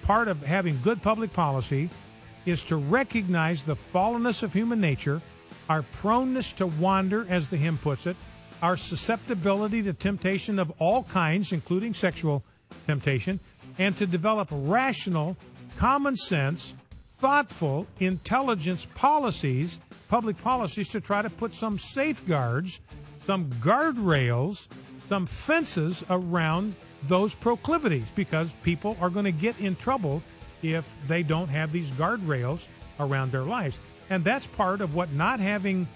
part of having good public policy is to recognize the fallenness of human nature, our proneness to wander, as the hymn puts it, our susceptibility to temptation of all kinds, including sexual temptation, and to develop rational, common sense, thoughtful, intelligence policies, public policies, to try to put some safeguards, some guardrails, some fences around those proclivities, because people are going to get in trouble if they don't have these guardrails around their lives. And that's part of what not having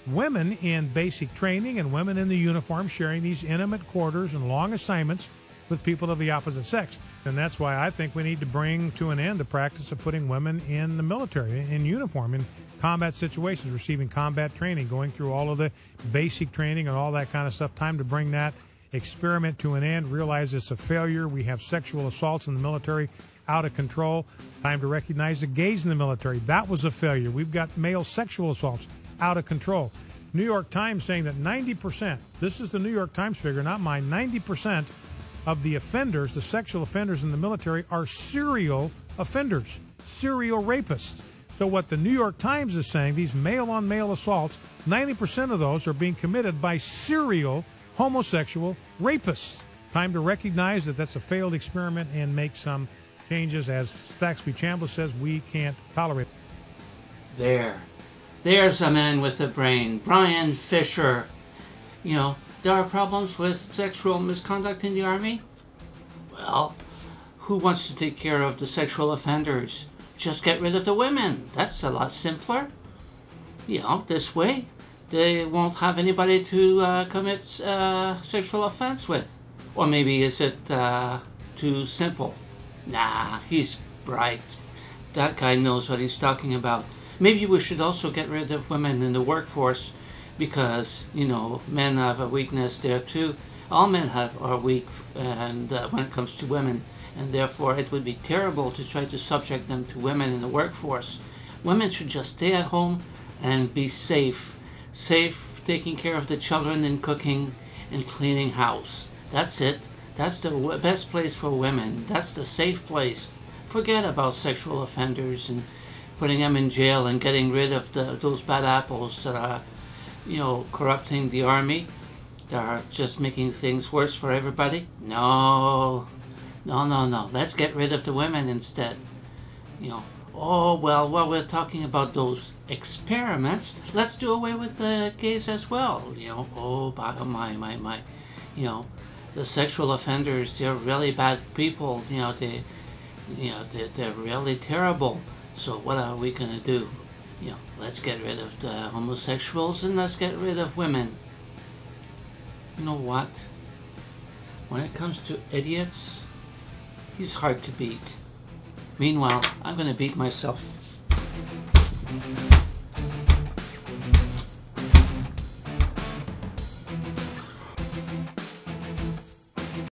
women in basic training and women in the uniform sharing these intimate quarters and long assignments with people of the opposite sex. And that's why I think we need to bring to an end the practice of putting women in the military, in uniform, in combat situations, receiving combat training, going through all of the basic training and all that kind of stuff. Time to bring that experiment to an end, realize it's a failure. We have sexual assaults in the military out of control. Time to recognize the gays in the military. That was a failure. We've got male sexual assaults out of control. New York Times saying that 90%, this is the New York Times figure, not mine, 90% of the offenders, the sexual offenders in the military, are serial offenders, serial rapists. So what the New York Times is saying, these male-on-male assaults, 90% of those are being committed by serial homosexual rapists. Time to recognize that that's a failed experiment and make some changes. As Saxby Chambliss says, we can't tolerate it. There's a man with a brain. Bryan Fisher. You know, there are problems with sexual misconduct in the Army? Well, who wants to take care of the sexual offenders? Just get rid of the women. That's a lot simpler. You know, this way they won't have anybody to commit sexual offense with. Or maybe is it too simple? Nah, he's bright. That guy knows what he's talking about. Maybe we should also get rid of women in the workforce, because, you know, men have a weakness there too. All men are weak, and when it comes to women, and therefore it would be terrible to try to subject them to women in the workforce. Women should just stay at home and be safe taking care of the children and cooking and cleaning house. That's it. That's the best place for women. That's the safe place. Forget about sexual offenders and putting them in jail and getting rid of those bad apples that are, you know, corrupting the Army. That are just making things worse for everybody. No. Let's get rid of the women instead. You know, oh, well, while we're talking about those experiments, let's do away with the gays as well. You know, oh, my. You know, the sexual offenders, they're really bad people. You know, they're really terrible. So what are we gonna do? You know, let's get rid of the homosexuals and let's get rid of women. You know what? When it comes to idiots, he's hard to beat. Meanwhile, I'm gonna beat myself.